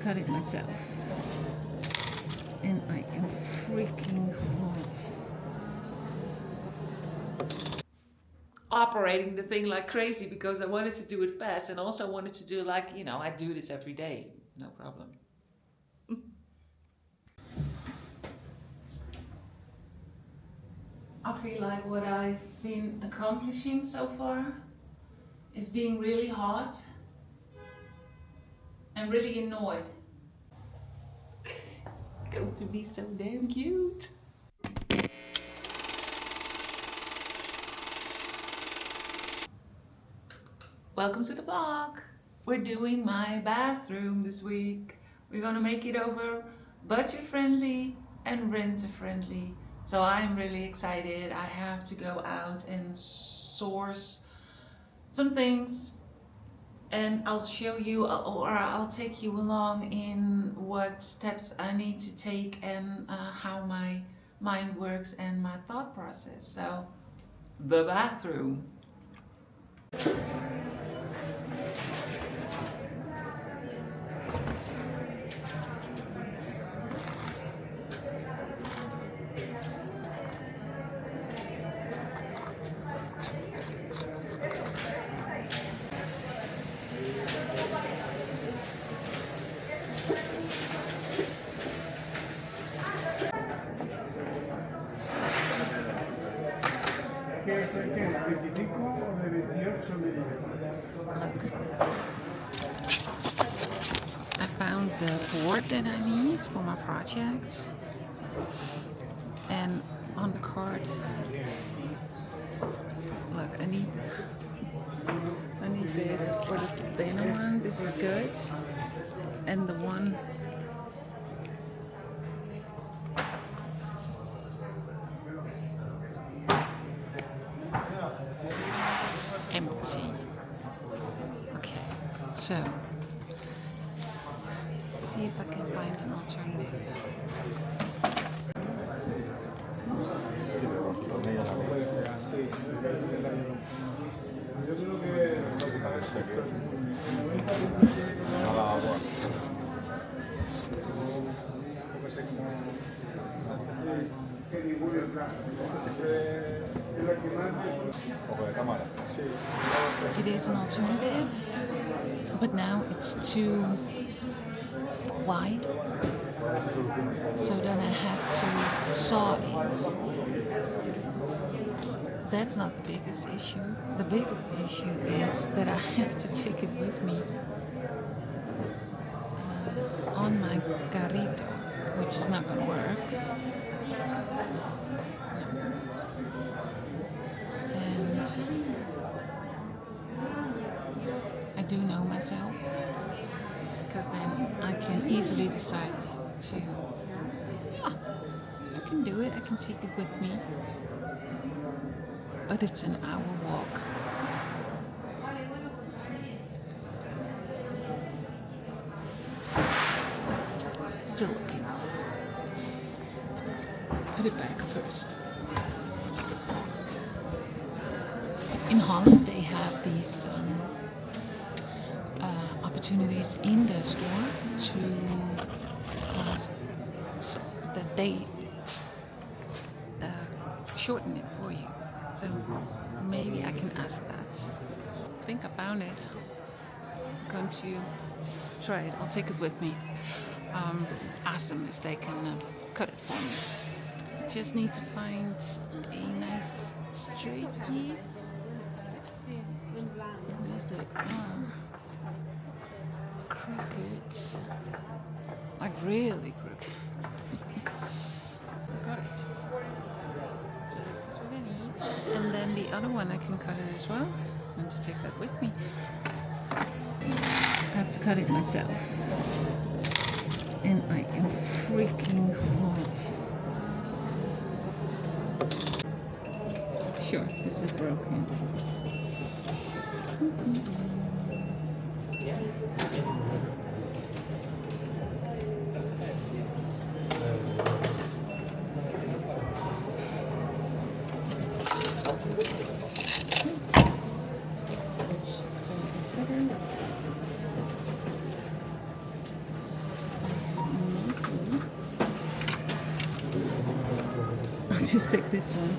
cut it myself. And I am freaking hot. Operating the thing like crazy because I wanted to do it fast and also wanted to do like, you know, I do this every day. No problem. I feel like what I've been accomplishing so far is being really hot and really annoyed. It's going to be so damn cute. Welcome to the vlog. We're doing my bathroom this week. We're gonna make it over budget friendly and renter friendly. So I'm really excited. I have to go out and source some things and I'll show you, or I'll take you along in what steps I need to take and how my mind works and my thought process. So, the bathroom. I found the board that I need for my project, and on the card, look, I need this for the thinner one. This is good, and the one empty. Okay, so see if I can find an alternative. It is an alternative, but now it's too wide, so then I have to saw it. That's not the biggest issue. The biggest issue is that I have to take it with me on my carrito, which is not going to work. And I do know myself, because then I can easily decide to, I can do it, I can take it with me, but it's an hour walk. Still looking. Put it back first. In Holland they have these opportunities in the store to so that they shorten it for you. So maybe I can ask that. I think I found it. I'm going to try it. I'll take it with me. Ask them if they can cut it for me. Just need to find a nice straight piece. With the arm crooked, like really crooked. Got it. So this is what I need, and then the other one I can cut it as well. I'm going to take that with me. I have to cut it myself, and I am freaking hot. Sure, this is broken. just take this one.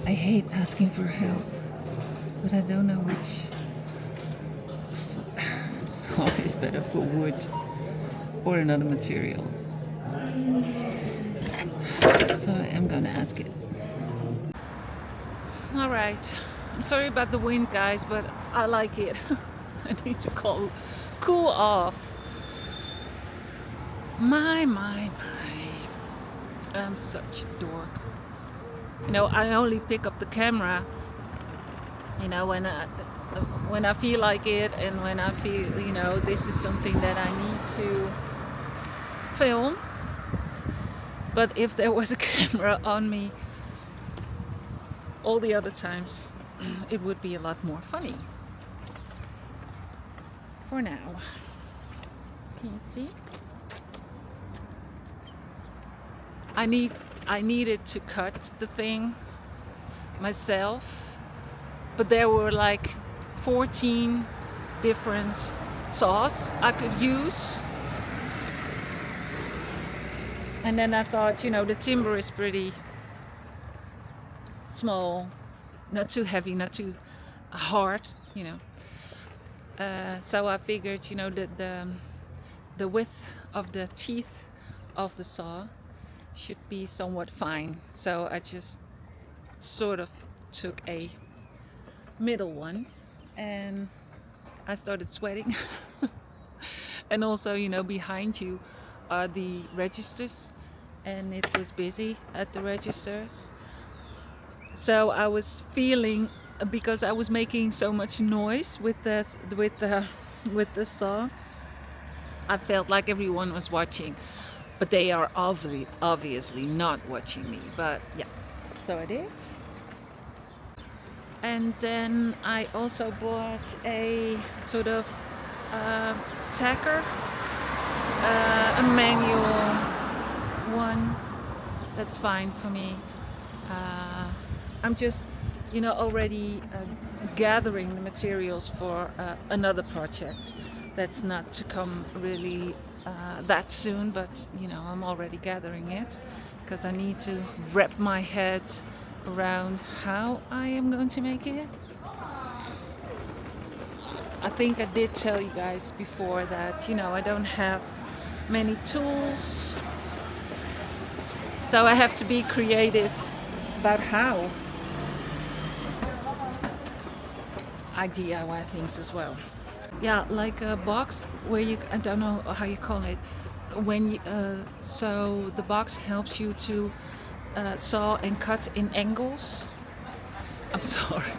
I hate asking for help, but I don't know which saw is better for wood or another material. So I am gonna ask it. Alright, I'm sorry about the wind, guys, but I like it. I need to cool off. My. I'm such a dork. You know, I only pick up the camera, you know, when I feel like it, and when I feel, you know, this is something that I need to film. But if there was a camera on me all the other times, it would be a lot more funny. For now. Can you see? I needed to cut the thing myself, but there were like 14 different saws I could use. And then I thought, you know, the timber is pretty small, not too heavy, not too hard, you know. So I figured, you know, that the width of the teeth of the saw should be somewhat fine. So I just sort of took a middle one, and I started sweating. And also, you know, behind you are the registers, and it was busy at the registers. So I was feeling, because I was making so much noise with the saw, I felt like everyone was watching, but they are obviously not watching me. But yeah, so I did. And then I also bought a sort of tacker, a manual one. That's fine for me. I'm just, you know, already gathering the materials for another project that's not to come really that soon, but you know, I'm already gathering it because I need to wrap my head around how I am going to make it. I think I did tell you guys before that, you know, I don't have many tools, so I have to be creative about how I DIY things as well. Yeah, like a box where you, I don't know how you call it, when you, so the box helps you to saw and cut in angles. I'm sorry.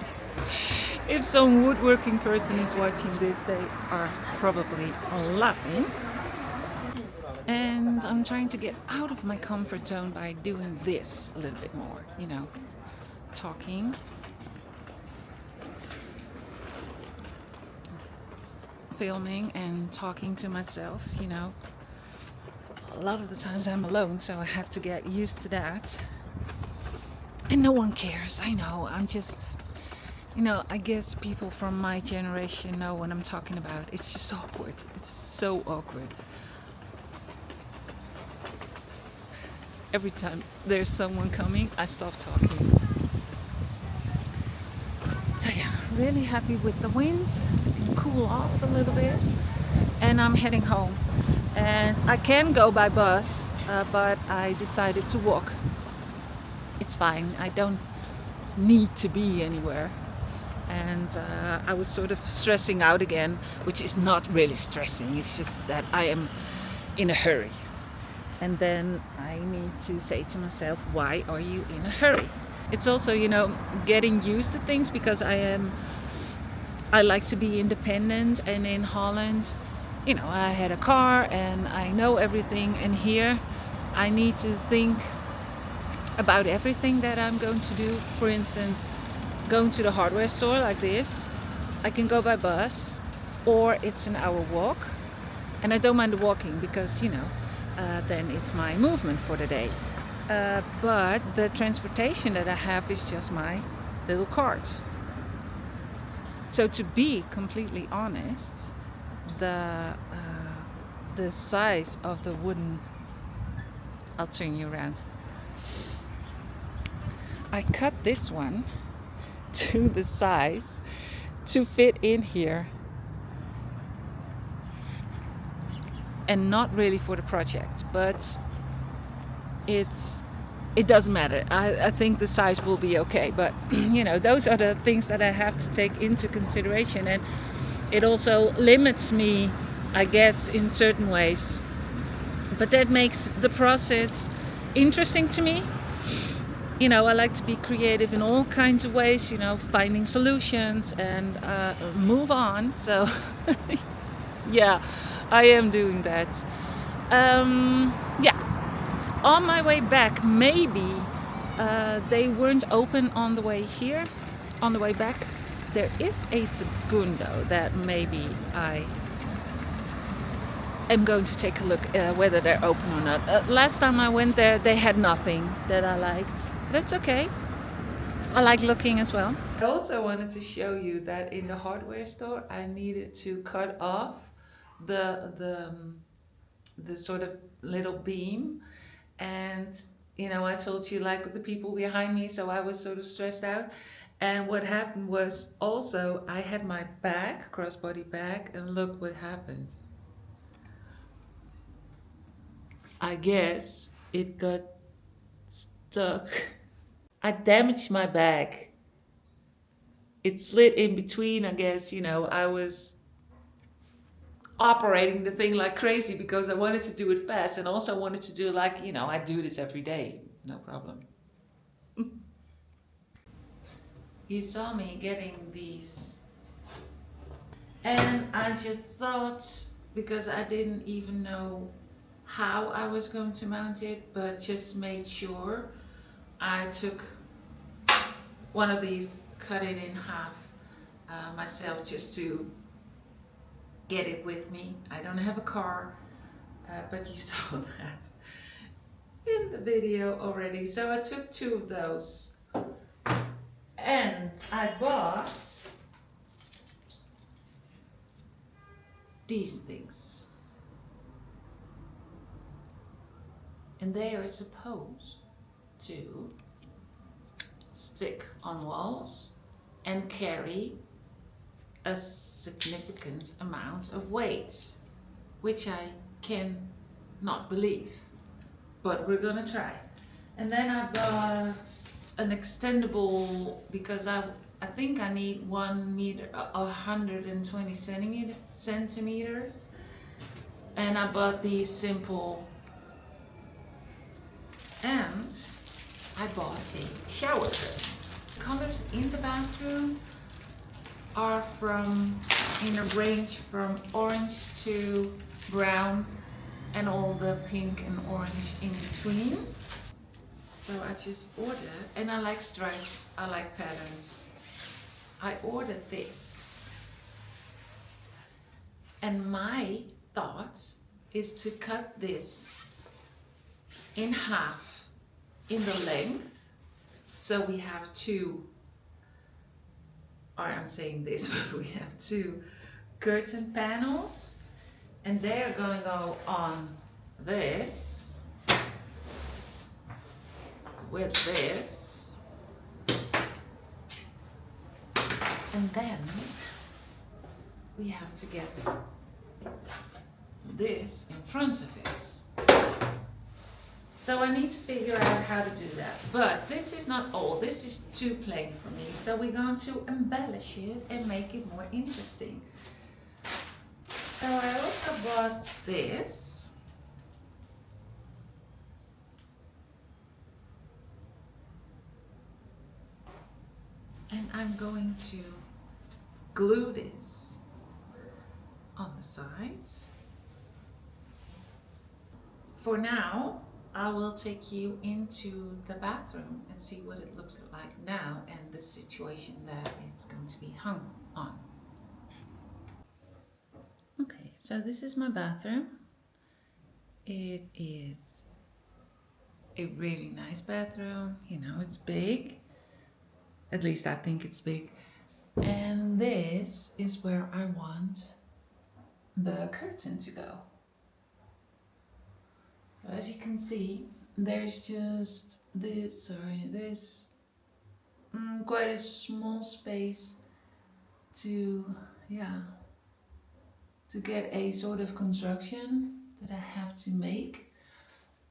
If some woodworking person is watching this, they are probably laughing. And I'm trying to get out of my comfort zone by doing this a little bit more, you know, talking. Filming and talking to myself, you know. A lot of the times I'm alone, so I have to get used to that. And no one cares, I know. I'm just, you know, I guess people from my generation know what I'm talking about. It's just awkward. It's so awkward. Every time there's someone coming, I stop talking. So yeah, really happy with the wind. To cool off a little bit. And I'm heading home. And I can go by bus, but I decided to walk. It's fine. I don't need to be anywhere. And I was sort of stressing out again, which is not really stressing. It's just that I am in a hurry. And then I need to say to myself, why are you in a hurry? It's also, you know, getting used to things, because I like to be independent. And in Holland, you know, I had a car and I know everything. And here I need to think about everything that I'm going to do. For instance, going to the hardware store like this, I can go by bus, or it's an hour walk. And I don't mind the walking because, you know, then it's my movement for the day. But the transportation that I have is just my little cart. So to be completely honest, the size of the wooden, I'll turn you around. I cut this one to the size to fit in here, and not really for the project, but it doesn't matter. I think the size will be okay, but you know, those are the things that I have to take into consideration, and it also limits me, I guess, in certain ways. But that makes the process interesting to me. You know, I like to be creative in all kinds of ways, you know, finding solutions and move on. So yeah, I am doing that. Yeah, on my way back, maybe they weren't open on the way here. On the way back, there is a segundo that maybe I am going to take a look whether they're open or not. Last time I went there, they had nothing that I liked. That's okay. I like looking as well. I also wanted to show you that in the hardware store, I needed to cut off the sort of little beam, and you know, I told you, like, with the people behind me, so I was sort of stressed out. And what happened was, also I had my bag, crossbody bag, and look what happened. I guess it got stuck. I damaged my bag. It slid in between, I guess. You know, I was operating the thing like crazy because I wanted to do it fast, and also wanted to do it like, you know, I do this every day, no problem. You saw me getting these, and I just thought, because I didn't even know how I was going to mount it, but just made sure, I took one of these, cut it in half myself, just to get it with me. I don't have a car, but you saw that in the video already. So I took 2 of those, and I bought these things, and they are supposed to stick on walls and carry a significant amount of weight, which I can not believe, but we're gonna try. And then I bought an extendable, because I think I need 1 meter, 120 centimeters, and I bought these simple, and I bought a shower curtain. Colors in the bathroom are in a range from orange to brown, and all the pink and orange in between. So I just ordered, and I like stripes, I like patterns. I ordered this, and my thought is to cut this in half in the length, so we have 2, or I'm saying this, but we have 2 curtain panels, and they're going to go on this, with this, and then we have to get this in front of it. So I need to figure out how to do that. But this is not all, this is too plain for me, so we're going to embellish it and make it more interesting. So I also bought this. And I'm going to glue this on the sides. For now, I will take you into the bathroom and see what it looks like now, and the situation that it's going to be hung on. Okay, so this is my bathroom. It is a really nice bathroom. You know, it's big. At least I think it's big. And this is where I want the curtain to go. So as you can see, there's just this, quite a small space to, to get a sort of construction that I have to make.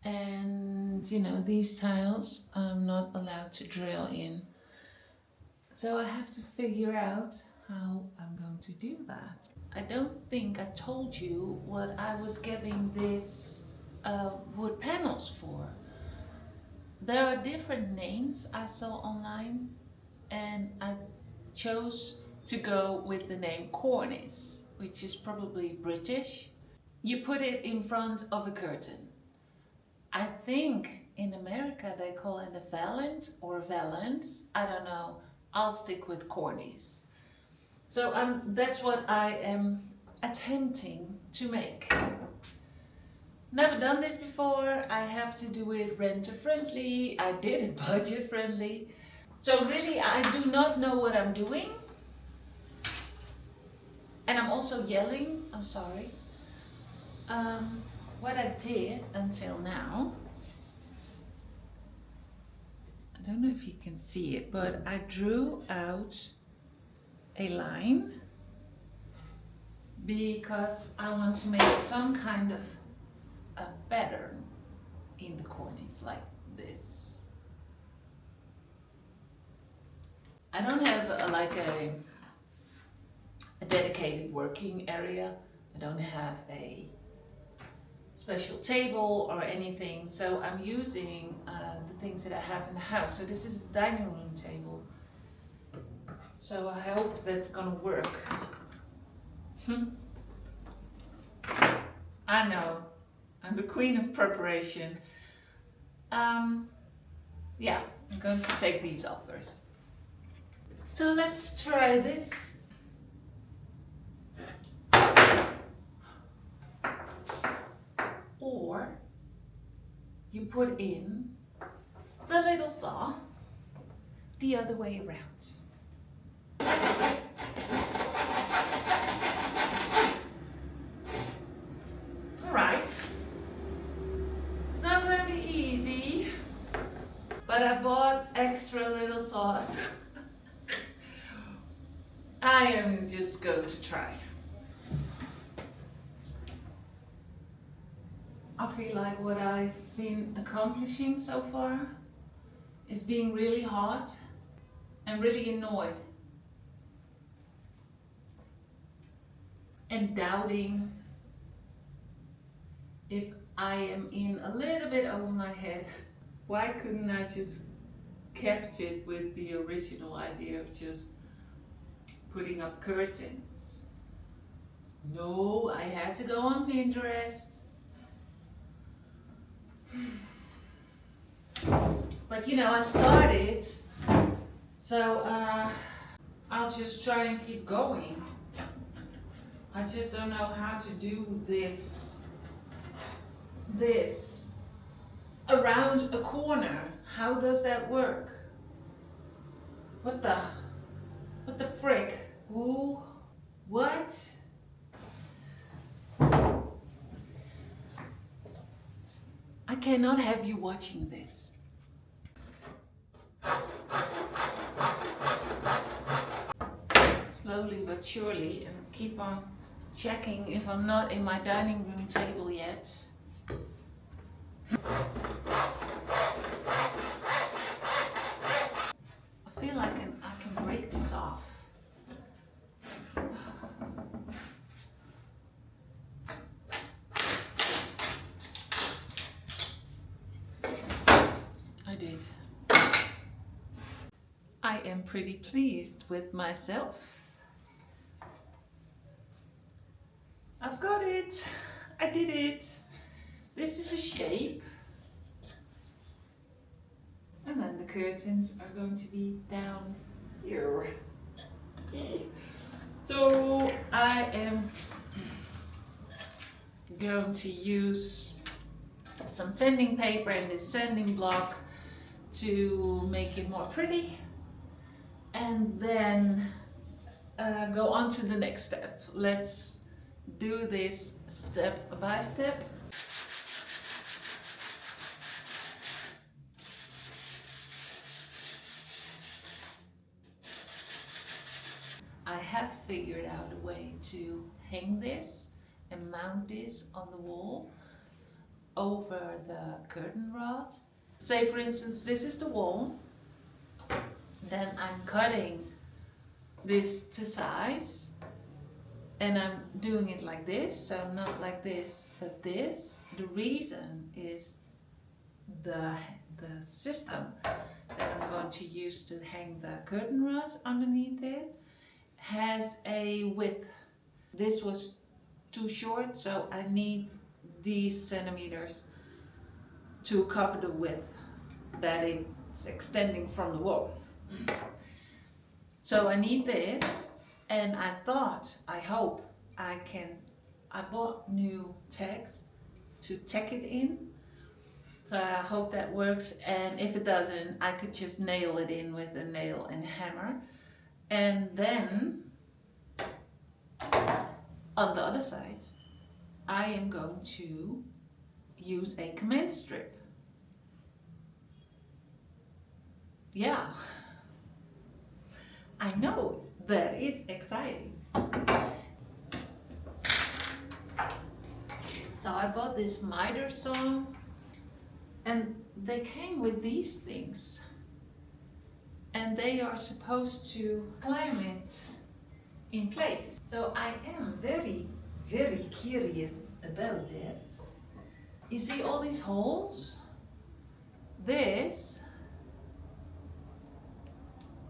And you know, these tiles I'm not allowed to drill in. So I have to figure out how I'm going to do that. I don't think I told you what I was getting this wood panels for. There are different names I saw online, and I chose to go with the name Cornice, which is probably British. You put it in front of a curtain. I think in America they call it a valance or valance. I don't know. I'll stick with Cornice. So that's what I am attempting to make. Never done this before. I have to do it renter friendly. I did it budget friendly. So really I do not know what I'm doing. And I'm also yelling, I'm sorry. What I did until now, I don't know if you can see it, but I drew out a line because I want to make some kind of a pattern in the cornice like this. I don't have a dedicated working area. I don't have a special table or anything, so I'm using the things that I have in the house. So this is the dining room table. So I hope that's gonna work. I know, I'm the queen of preparation. Yeah, I'm going to take these off first. So let's try this. Or you put in the little saw the other way around. All right, it's not gonna be easy, but I bought extra little saws. I am just going to try. I feel like what I've been accomplishing so far is being really hot and really annoyed and doubting if I am in a little bit over my head. Why couldn't I just kept it with the original idea of just putting up curtains? No, I had to go on Pinterest. But you know, I started, so I'll just try and keep going. I just don't know how to do this around a corner. How does that work? What the frick? Who? What? I cannot have you watching this. Slowly but surely, and keep on checking if I'm not in my dining room table yet. I feel like I can break this off. I did. I am pretty pleased with myself. I've got it. I did it. This is a shape. And then the curtains are going to be down here. So I am going to use some sanding paper and this sanding block to make it more pretty, and then go on to the next step. Let's do this step by step. I have figured out a way to hang this and mount this on the wall over the curtain rod. Say for instance this is the wall, then I'm cutting this to size and I'm doing it like this, so not like this but this. The reason is the system that I'm going to use to hang the curtain rods underneath it has a width. This was too short, so I need these centimeters to cover the width that it's extending from the wall. So I need this, and I hope I bought new tags to tack it in. So I hope that works, and if it doesn't, I could just nail it in with a nail and hammer. And then on the other side, I am going to use a command strip. Yeah, I know, that is exciting. So I bought this miter saw, and they came with these things. And they are supposed to climb it in place. So I am very, very curious about that. You see all these holes? This,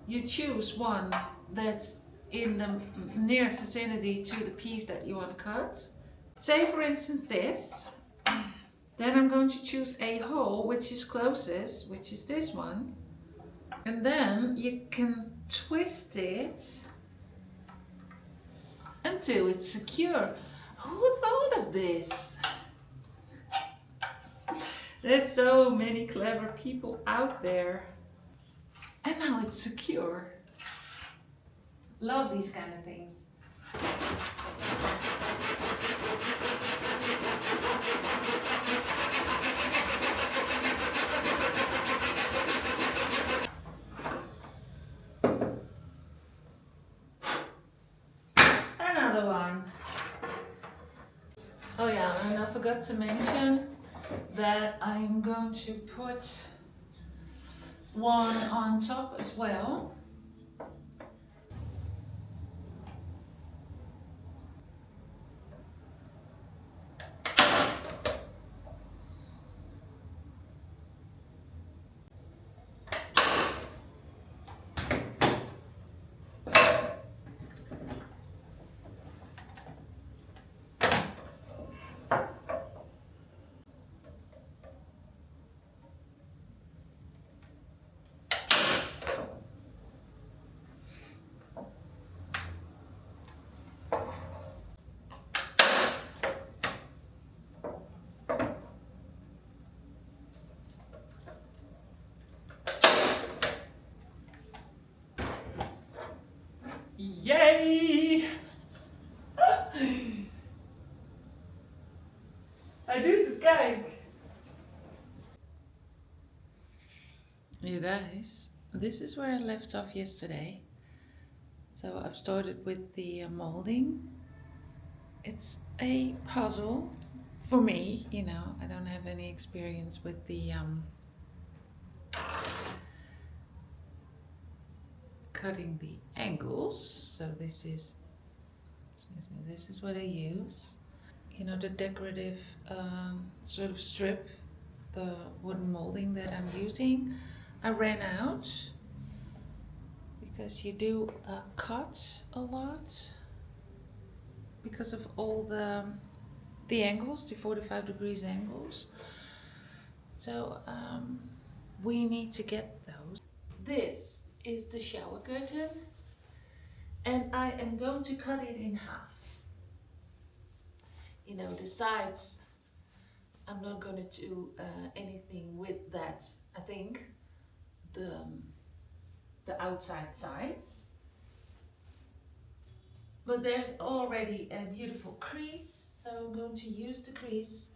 you choose one that's in the near vicinity to the piece that you want to cut. Say for instance this. Then I'm going to choose a hole which is closest, which is this one. And then you can twist it until it's secure. Who thought of this? There's so many clever people out there. And now it's secure. Love these kind of things. Another one. Oh yeah, and I forgot to mention that I'm going to put one on top as well. Yay! I do het, kijk! You guys, this is where I left off yesterday. So I've started with the molding. It's a puzzle for me, you know. I don't have any experience with the cutting the angles. So this is, excuse me, this is what I use. You know, the decorative sort of strip, the wooden molding that I'm using. I ran out because you do cut a lot because of all the angles, the 45 degrees angles. So we need to get those. This is the shower curtain, and I am going to cut it in half. You know, the sides I'm not going to do anything with that. I think the the outside sides. But there's already a beautiful crease, so I'm going to use the crease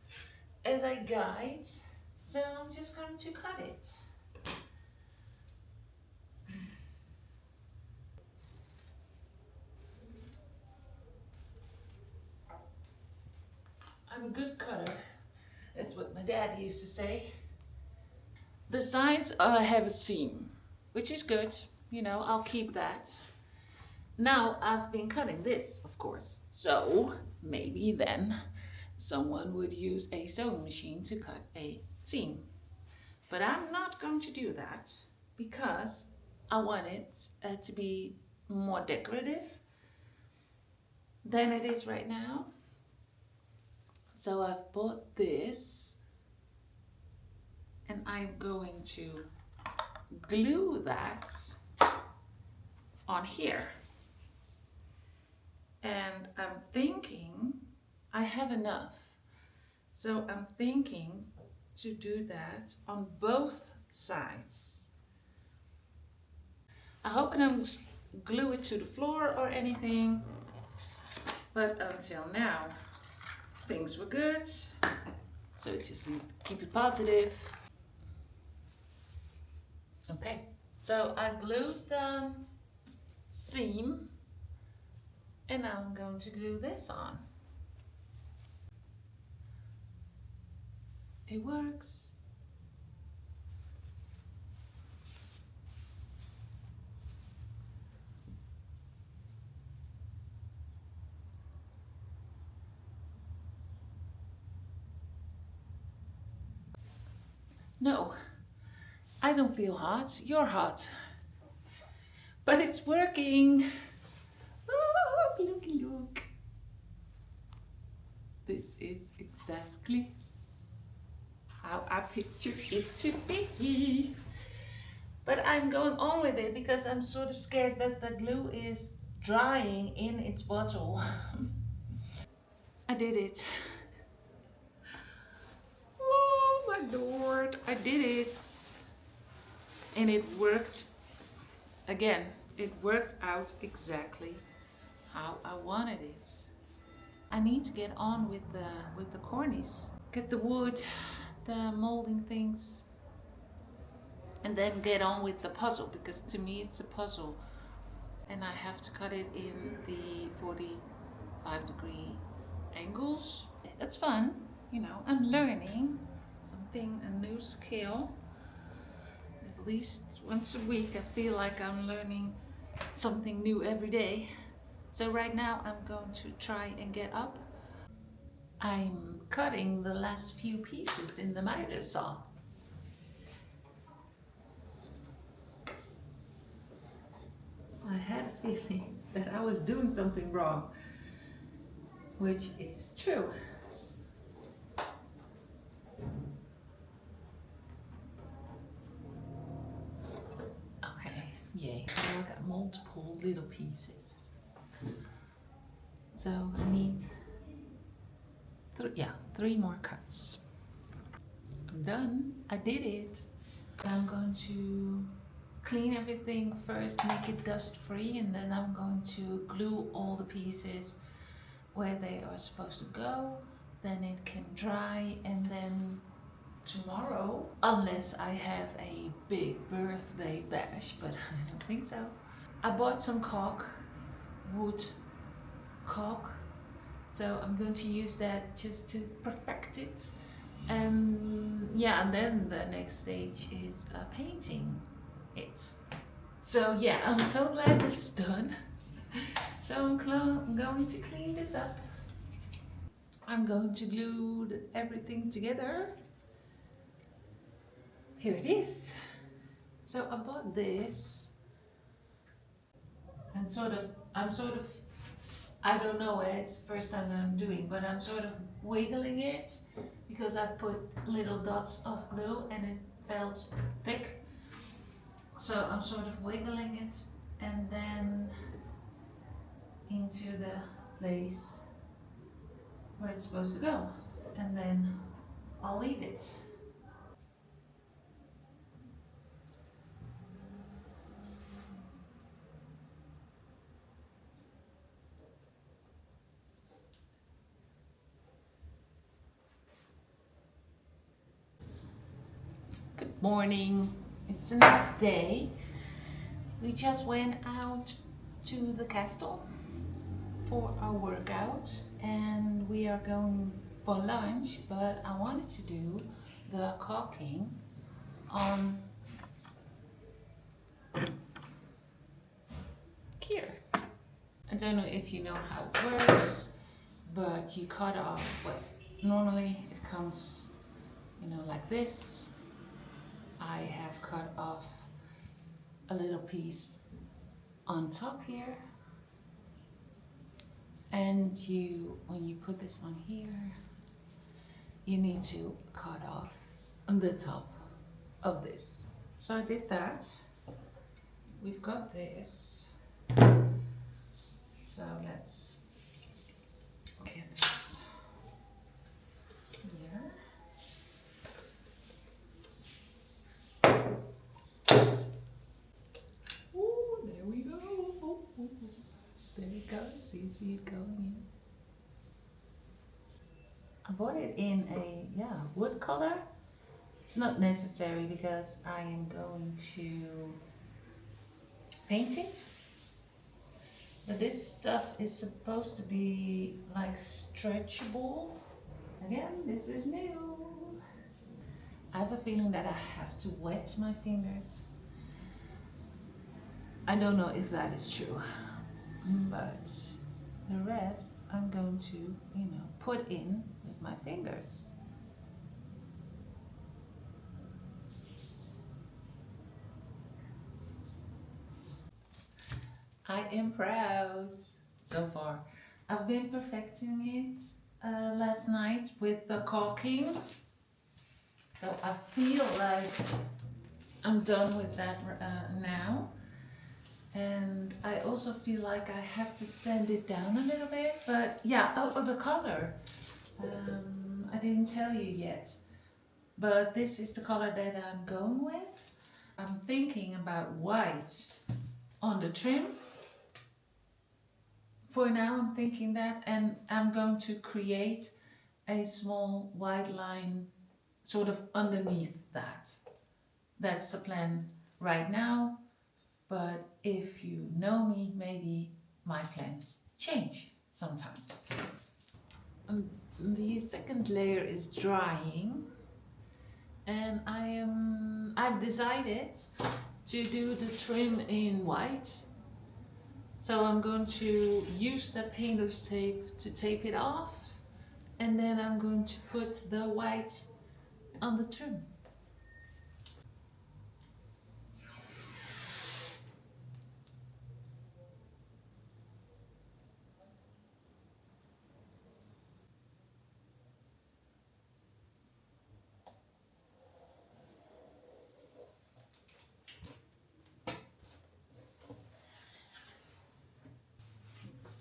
as a guide. So I'm just going to cut it. I'm a good cutter. That's what my dad used to say. The sides have a seam, which is good. You know, I'll keep that. Now I've been cutting this, of course. So maybe then someone would use a sewing machine to cut a seam. But I'm not going to do that because I want it to be more decorative than it is right now. So I've bought this and I'm going to glue that on here. And I'm thinking I have enough. So I'm thinking to do that on both sides. I hope I don't glue it to the floor or anything, but until now things were good. So just keep it positive. Okay, so I glued the seam and now I'm going to glue this on. It works. No, I don't feel hot. You're hot. But it's working. Oh, look, look. This is exactly how I pictured it to be. But I'm going on with it because I'm sort of scared that the glue is drying in its bottle. I did it. Oh my lord, I did it. And it worked again. It worked out exactly how I wanted it. I need to get on with the cornice. Get the wood, the molding things, and then get on with the puzzle because to me it's a puzzle. And I have to cut it in the 45-degree angles. It's fun, you know, I'm learning something, a new skill. At least once a week I feel like I'm learning something new every day. So right now I'm going to try and get up. I'm cutting the last few pieces in the miter saw. I had a feeling that I was doing something wrong, which is true. Okay, yay. Now I got multiple little pieces. So I need three more cuts. I'm done. I did it. I'm going to clean everything first, make it dust free, and then I'm going to glue all the pieces where they are supposed to go. Then it can dry, and then tomorrow, unless I have a big birthday bash, but I don't think so. I bought some caulk, wood caulk, so I'm going to use that just to perfect it. And yeah, and then the next stage is painting it. So yeah, I'm so glad this is done. So I'm going to clean this up. I'm going to glue everything together. Here it is. So I bought this and I don't know, it's the first time that I'm doing, but I'm sort of wiggling it because I put little dots of glue and it felt thick. So I'm sort of wiggling it and then into the place where it's supposed to go. And then I'll leave it. Good morning. It's the next day. We just went out to the castle for our workout and we are going for lunch, but I wanted to do the caulking on here. I don't know if you know how it works, but you cut off what normally it comes, like this. I have cut off a little piece on top here, and when you put this on here, you need to cut off on the top of this. So I did that. We've got this. So let's get this here. Oh, there we go. Oh. There it goes. You see it going in. I bought it in a wood color. It's not necessary because I am going to paint it. But this stuff is supposed to be like stretchable. Again, this is new. I have a feeling that I have to wet my fingers. I don't know if that is true, but the rest I'm going to, put in with my fingers. I am proud so far. I've been perfecting it last night with the caulking. So I feel like I'm done with that now. And I also feel like I have to sand it down a little bit. But yeah, the color. I didn't tell you yet. But this is the color that I'm going with. I'm thinking about white on the trim. For now, I'm thinking that, and I'm going to create a small white line sort of underneath that. That's the plan right now, but if you know me, maybe my plans change sometimes. The second layer is drying, and I've decided to do the trim in white. So I'm going to use the painter's tape to tape it off, and then I'm going to put the white on the trim.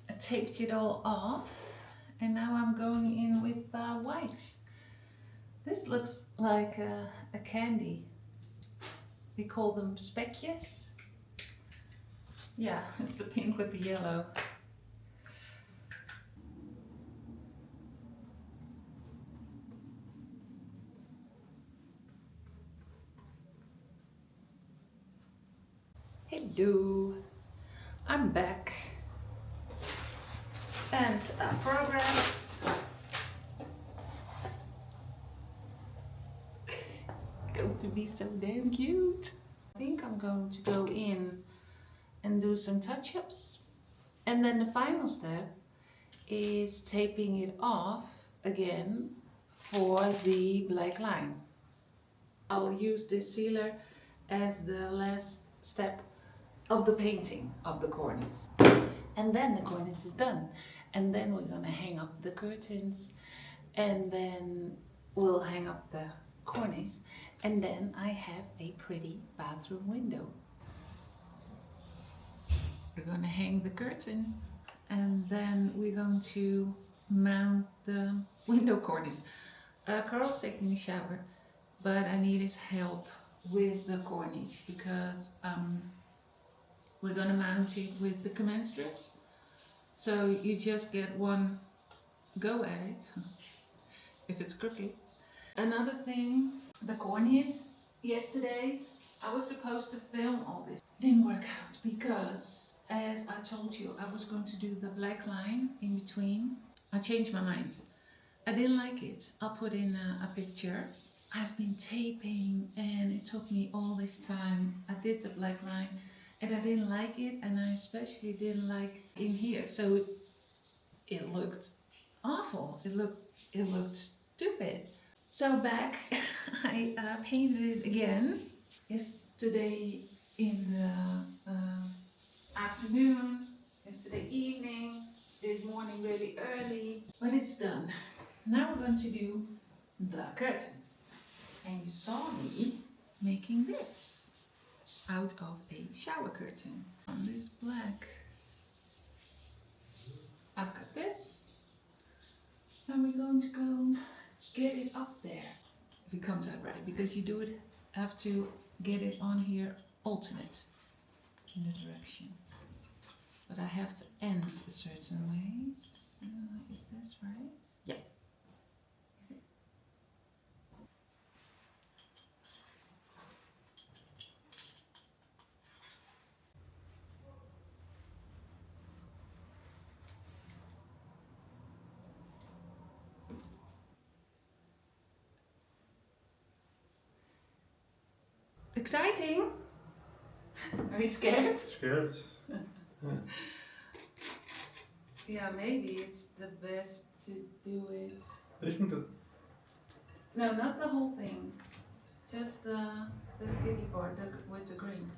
I taped it all off, and now I'm going in with white. This looks like a candy. We call them spekjes. Yeah, it's the pink with the yellow. Hello, I'm back. And progress. Going to be so damn cute. I think I'm going to go in and do some touch-ups, and then the final step is taping it off again for the black line. I'll use this sealer as the last step of the painting of the cornice, and then the cornice is done, and then we're gonna hang up the curtains, and then we'll hang up the cornice, and then I have a pretty bathroom window. We're gonna hang the curtain, and then we're going to mount the window cornice. Carl's taking a shower, but I need his help with the Cornice because we're gonna mount it with the command strips. So you just get one go at it if it's crooked. Another thing, the Cornice. Yesterday I was supposed to film all this. Didn't work out because, as I told you, I was going to do the black line in between. I changed my mind. I didn't like it. I'll put in a picture. I've been taping and it took me all this time. I did the black line and I didn't like it, and I especially didn't like in here. So it looked awful. It looked stupid. So back, I painted it again. Yesterday in the afternoon, yesterday evening, this morning really early, but it's done. Now we're going to do the curtains. And you saw me making this out of a shower curtain. On this black, I've got this. And we're going to go get it up there. If it comes out right, because you have to get it on here alternate in the direction. But I have to end a certain way. So, is this right? Yeah. Is it? Exciting! Are you scared? Scared. Yeah, maybe it's the best to do it. Deze moet het. No, not the whole thing. Just the sticky part with the green.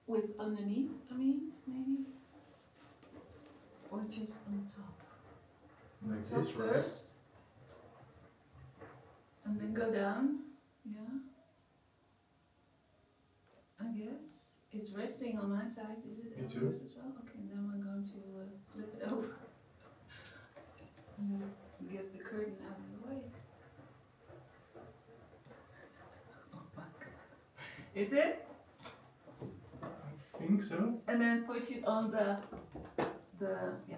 With underneath, I mean, maybe. Or just on the top. On Like the top this, right? first. And then go down. Yeah. I guess. It's resting on my side. Is it Me on too. yours as well? Okay, then we're going to flip it over. And then get the curtain out of the way. Oh my god. Is it? I think so. And then push it on the yeah.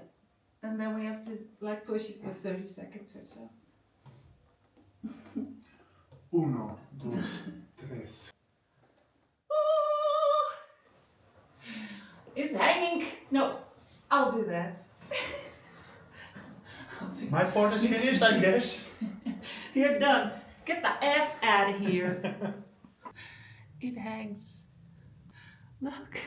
And then we have to like push it for 30 seconds or so. Uno, dos, tres. Oh, it's hanging. No, I'll do that. My part is finished, I guess. You're done. Get the F out of here. It hangs. Look.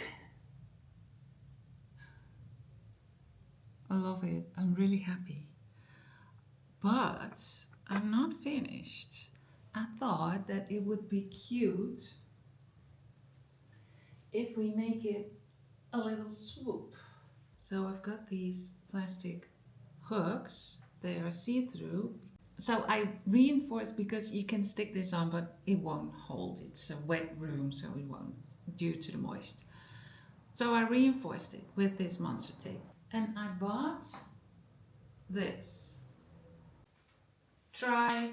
I love it. I'm really happy. But I'm not finished. I thought that it would be cute if we make it a little swoop. So I've got these plastic hooks. They are see-through. So I reinforced, because you can stick this on, but it won't hold. It's a wet room, so it won't, due to the moist. So I reinforced it with this monster tape. And I bought this. Try,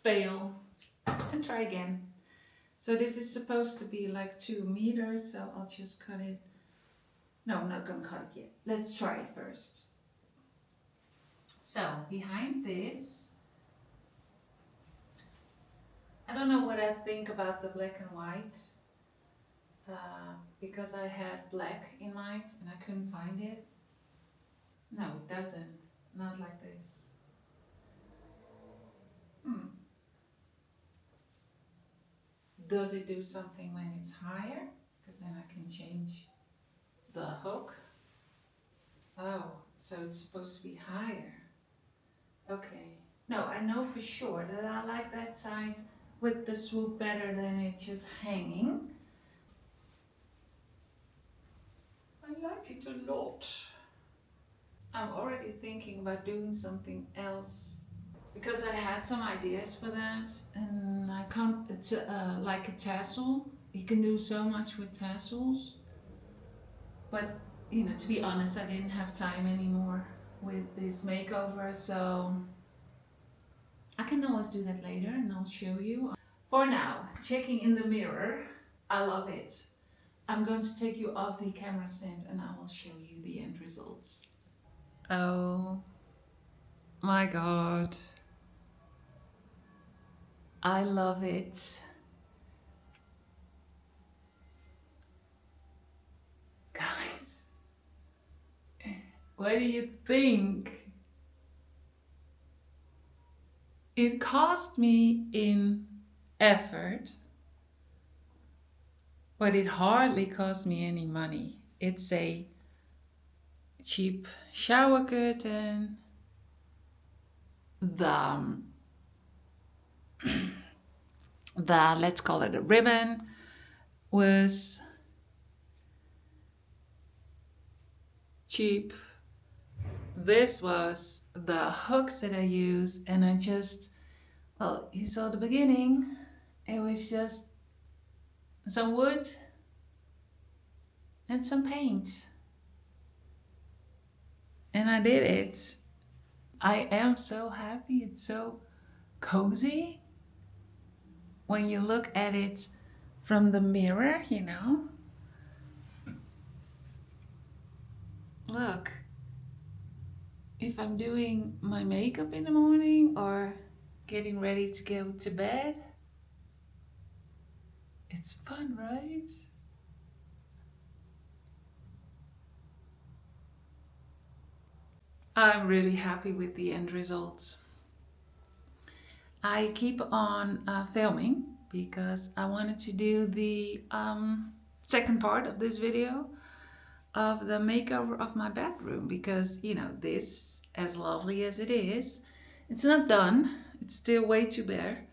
fail, and try again. So this is supposed to be like 2 meters, so I'll just cut it. No, I'm not gonna cut it yet. Let's try it first. So behind this, I don't know what I think about the black and white, because I had black in mind and I couldn't find it. No, it doesn't. Not like this. Does it do something when it's higher? Because then I can change the hook. Oh, so it's supposed to be higher. Okay. No, I know for sure that I like that side with the swoop better than it just hanging. I like it a lot. I'm already thinking about doing something else, because I had some ideas for that, and I can't. It's like a tassel. You can do so much with tassels, but you know, to be honest, I didn't have time anymore with this makeover, so I can always do that later and I'll show you. For now, checking in the mirror, I love it. I'm going to take you off the camera stand and I will show you the end results. Oh my god. I love it. Guys, what do you think? It cost me in effort, but it hardly cost me any money. It's a cheap shower curtain. The let's call it a ribbon was cheap. This was the hooks that I used, and I just, well, you saw the beginning. It was just some wood and some paint. And I did it. I am so happy. It's so cozy when you look at it from the mirror, you know. Look, if I'm doing my makeup in the morning or getting ready to go to bed, it's fun, right? I'm really happy with the end results. I keep on filming because I wanted to do the second part of this video of the makeover of my bedroom, because you know, this, as lovely as it is, it's not done. It's still way too bare.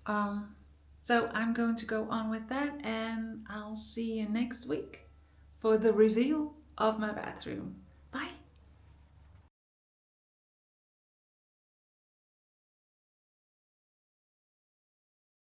So I'm going to go on with that, and I'll see you next week for the reveal of my bathroom. Bye.